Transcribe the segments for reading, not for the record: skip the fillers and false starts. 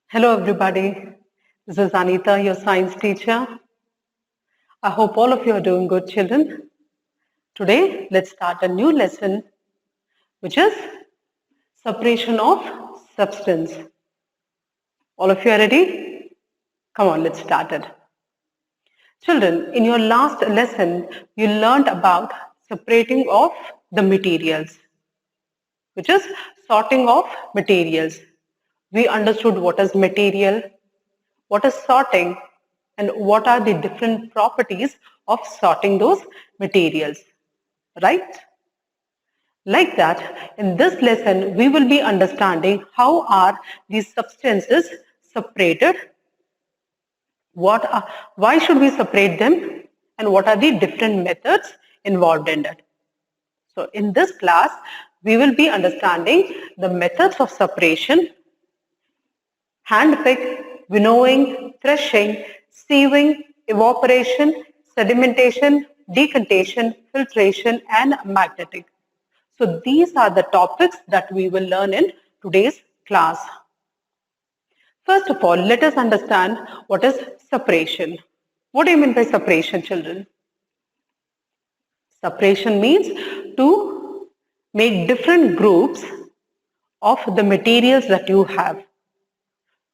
Hello, everybody. This is Anita, your science teacher. I hope all of you are doing good, children. Today, let's start a new lesson, which is separation of substance. All of you are ready? Come on, let's start it. Children, in your last lesson, you learned about separating of the materials, which is sorting of materials. We understood what is material, what is sorting, and what are the different properties of sorting those materials, right? Like that, in this lesson, we will be understanding how are these substances separated, why should we separate them, and what are the different methods involved in it. So in this class, we will be understanding the methods of separation, handpick, winnowing, threshing, sieving, evaporation, sedimentation, decantation, filtration, and magnetic. So these are the topics that we will learn in today's class. First of all, let us understand what is separation. What do you mean by separation, children? Separation means to make different groups of the materials that you have.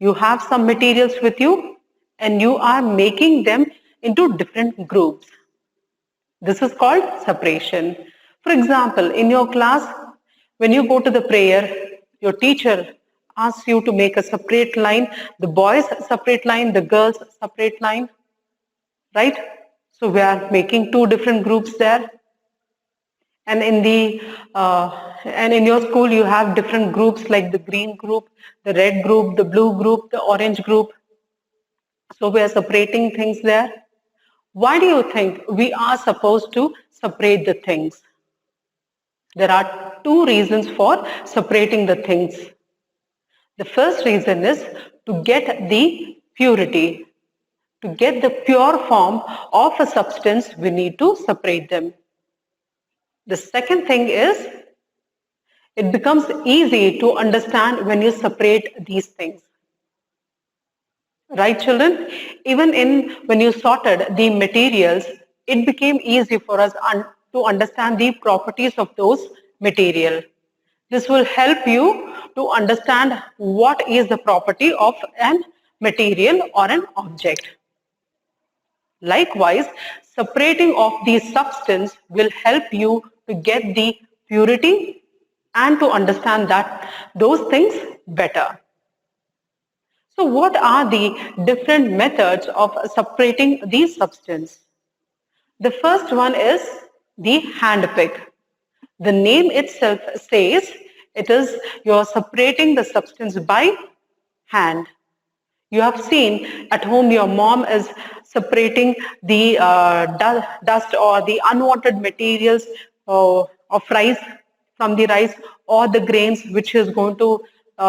You have some materials with you and you are making them into different groups. This is called separation. For example, in your class, when you go to the prayer, your teacher asks you to make a separate line, the boys separate line, the girls separate line, right? So we are making two different groups there. And in your school, you have different groups like the green group, the red group, the blue group, the orange group. So we are separating things there. Why do you think we are supposed to separate the things? There are two reasons for separating the things. The first reason is to get the purity. To get the pure form of a substance, we need to separate them. The second thing is, it becomes easy to understand when you separate these things. Right, children? Even when you sorted the materials, it became easy for us to understand the properties of those material. This will help you to understand what is the property of an material or an object. Likewise, separating of these substance will help you to get the purity and to understand that those things better. So what are the different methods of separating these substances? The first one is the hand pick. The name itself says it is you're separating the substance by hand. You have seen at home your mom is separating the dust or the unwanted materials of rice from the rice or the grains which is going to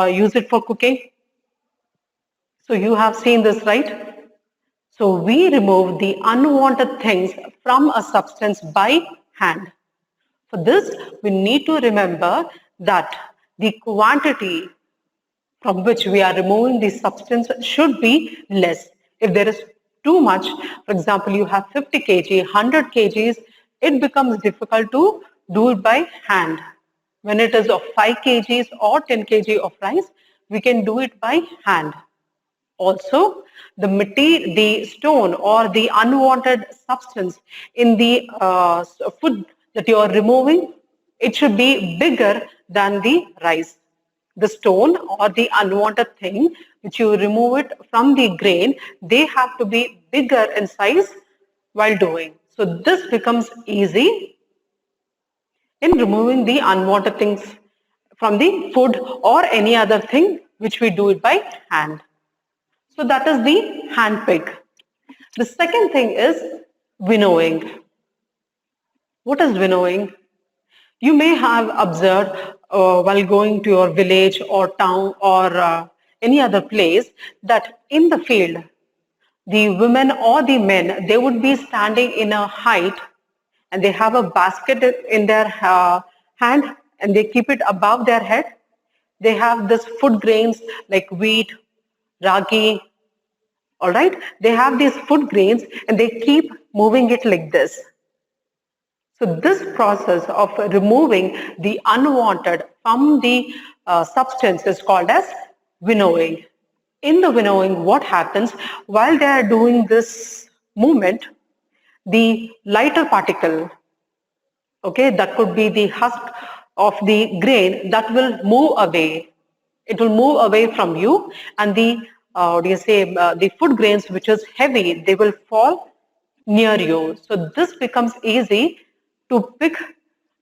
use it for cooking. So you have seen this, right? So we remove the unwanted things from a substance by hand. For this, we need to remember that the quantity from which we are removing the substance should be less. If there is too much, for example, you have 50 kg, 100 kgs, it becomes difficult to do it by hand. When it is of 5 kgs or 10 kg of rice, we can do it by hand. Also, the stone or the unwanted substance in the food that you are removing, it should be bigger than the rice. The stone or the unwanted thing which you remove it from the grain, they have to be bigger in size while doing. So this becomes easy in removing the unwanted things from the food or any other thing which we do it by hand. So that is the hand pick. The second thing is winnowing. What is winnowing? You may have observed while going to your village or town or any other place that in the field, the women or the men, they would be standing in a height and they have a basket in their hand and they keep it above their head. They have this food grains like wheat, ragi, all right? They have these food grains and they keep moving it like this. So this process of removing the unwanted from the substance is called as winnowing. In the winnowing, what happens while they are doing this movement, the lighter particle, okay, that could be the husk of the grain, that will move away. It will move away from you, and the what do you say, the food grains which is heavy, they will fall near you. So this becomes easy to pick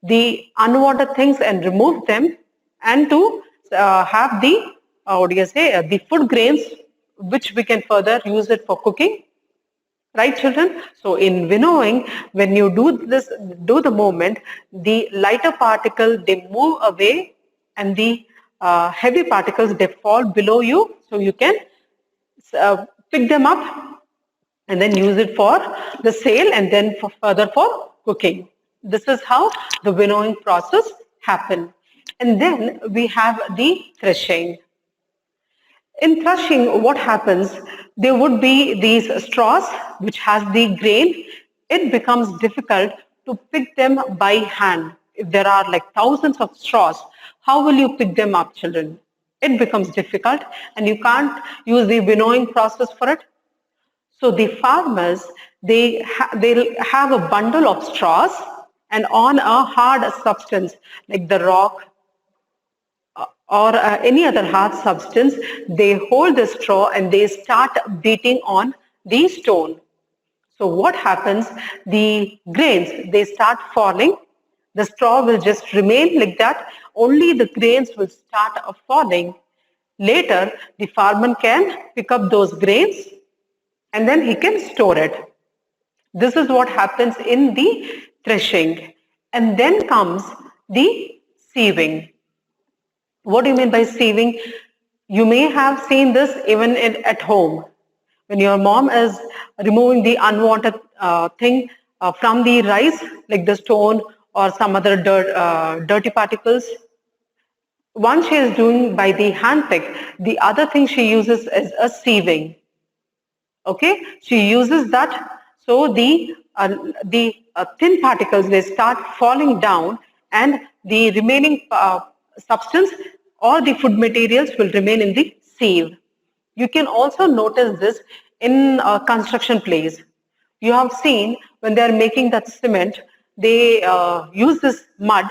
the unwanted things and remove them, and to have the what do you say, the food grains which we can further use it for cooking. Right, children? So in winnowing, when you do the movement, the lighter particle, they move away, and the heavy particles, they fall below you. So you can pick them up and then use it for the sale, and then for further for cooking. This is how the winnowing process happens. And then we have the threshing. In crushing, what happens? There would be these straws which has the grain. It becomes difficult to pick them by hand. If there are like thousands of straws, how will you pick them up, children? It becomes difficult, and you can't use the winnowing process for it. So the farmers, they'll have a bundle of straws, and on a hard substance like the rock or any other hard substance, they hold the straw and they start beating on the stone. So what happens? The grains, they start falling. The straw will just remain like that. Only the grains will start falling. Later, the farmer can pick up those grains and then he can store it. This is what happens in the threshing. And then comes the sieving. What do you mean by sieving? You may have seen this even at home. When your mom is removing the unwanted thing from the rice, like the stone or some other dirty particles, one she is doing by the hand pick, the other thing she uses is a sieving. Okay, she uses that, so the thin particles, they start falling down, and the remaining substance or the food materials will remain in the sieve. You can also notice this in a construction place. You have seen when they are making that cement, they use this mud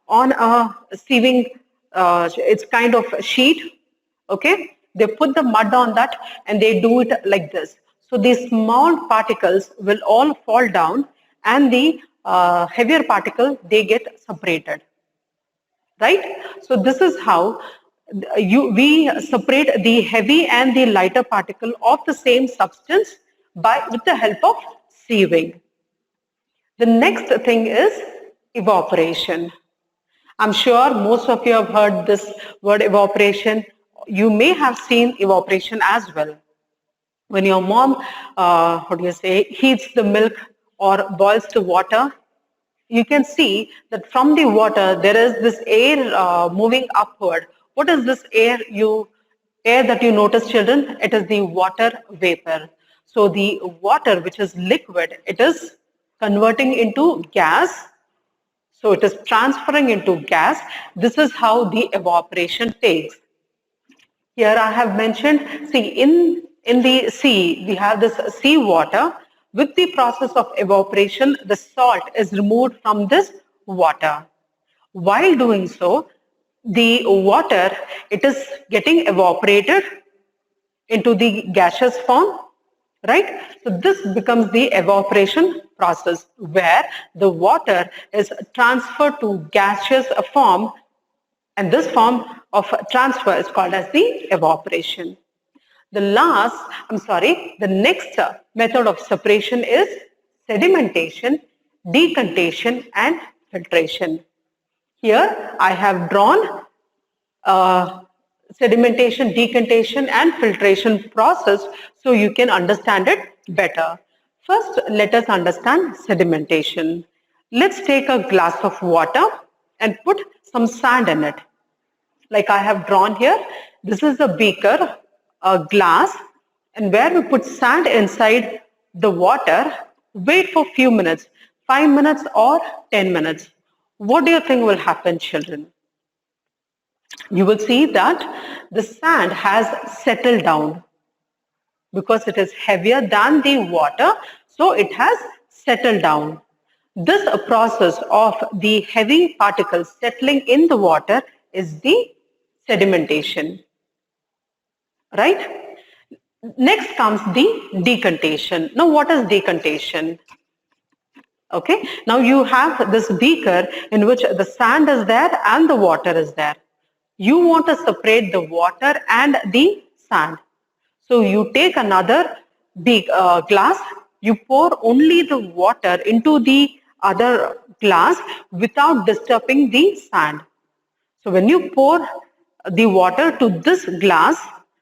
on a sieving. It's kind of a sheet. Okay, they put the mud on that and they do it like this. So these small particles will all fall down, and the heavier particle, they get separated. Right? So this is how we separate the heavy and the lighter particle of the same substance with the help of sieving. The next thing is evaporation. I'm sure most of you have heard this word evaporation. You may have seen evaporation as well. When your mom, heats the milk or boils the water, you can see that from the water there is this air moving upward. What is this air that you notice, children? It is the water vapor. So the water, which is liquid, it is converting into gas. So it is transferring into gas. This is how the evaporation takes. Here I have mentioned, see, in the sea, we have this sea water. With the process of evaporation, the salt is removed from this water. While doing so, the water, it is getting evaporated into the gaseous form, right? So this becomes the evaporation process, where the water is transferred to gaseous form, and this form of transfer is called as the evaporation. The next method of separation is sedimentation, decantation, and filtration. Here I have drawn sedimentation, decantation, and filtration process so you can understand it better. First, let us understand sedimentation. Let's take a glass of water and put some sand in it. Like I have drawn here, this is a beaker a glass and where we put sand inside the water, wait for few minutes, 5 minutes or 10 minutes. What do you think will happen, children? You will see that the sand has settled down because it is heavier than the water, so it has settled down. This process of the heavy particles settling in the water is the sedimentation, right? Next comes the decantation. Now, what is decantation? Okay, now you have this beaker in which the sand is there and the water is there. You want to separate the water and the sand. So you take another big glass, you pour only the water into the other glass without disturbing the sand. So when you pour the water to this glass,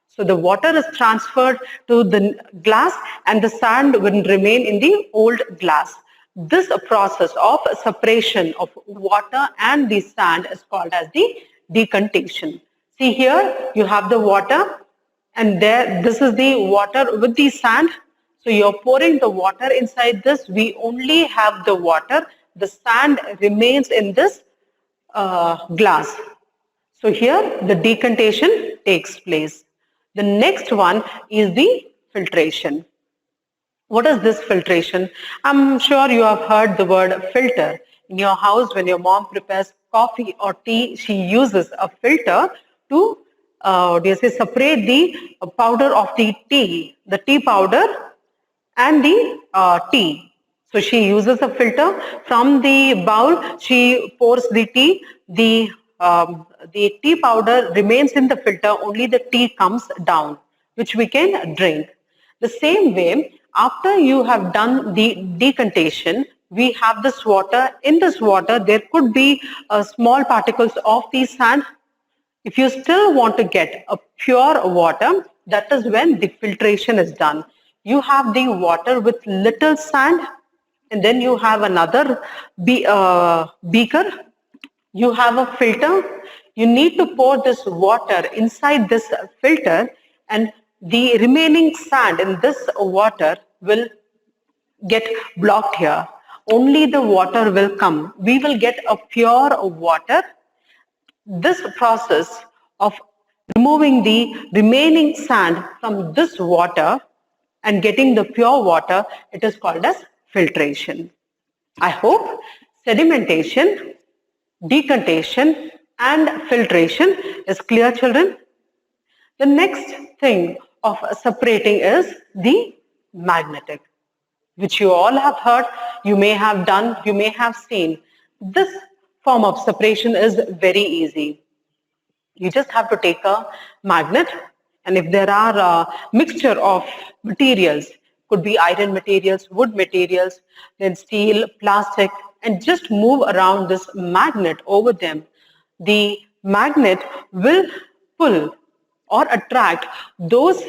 so the water is transferred to the glass and the sand will remain in the old glass. This process of separation of water and the sand is called as the decantation. See here, you have the water and there, this is the water with the sand. So you're pouring the water inside this. We only have the water. The sand remains in this glass. So here the decantation takes place. The next one is the filtration. What is this filtration? I'm sure you have heard the word filter. In your house, when your mom prepares coffee or tea, she uses a filter to separate the powder of the tea powder and the tea. So she uses a filter. From the bowl, she pours the tea. The tea powder remains in the filter. Only the tea comes down, which we can drink. The same way, after you have done the decantation, we have this water. In this water, there could be small particles of the sand. If you still want to get a pure water, that is when the filtration is done. You have the water with little sand, and then you have another beaker. You have a filter. You need to pour this water inside this filter, and the remaining sand in this water will get blocked here. Only the water will come. We will get a pure water. This process of removing the remaining sand from this water and getting the pure water, it is called as filtration. I hope sedimentation, decantation and filtration is clear, children. The next thing of separating is the magnetic, which you all have heard, you may have done, you may have seen. This form of separation is very easy. You just have to take a magnet, and if there are a mixture of materials, could be iron materials, wood materials, then steel, plastic, and just move around this magnet over them. The magnet will pull or attract those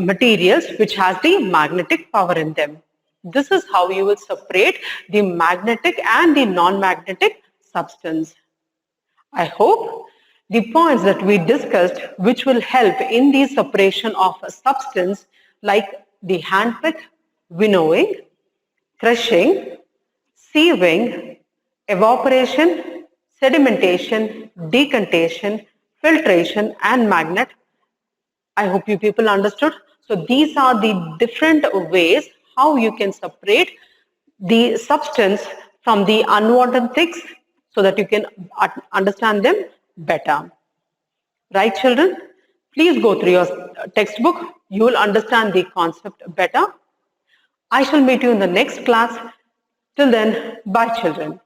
materials which has the magnetic power in them. This is how you will separate the magnetic and the non-magnetic substance. I hope the points that we discussed, which will help in the separation of a substance like the handpick, winnowing, crushing, sieving, evaporation, sedimentation, decantation, filtration and magnet. I hope you people understood. So these are the different ways how you can separate the substance from the unwanted things so that you can understand them better. Right, children? Please go through your textbook. You will understand the concept better. I shall meet you in the next class. Till then, bye, children.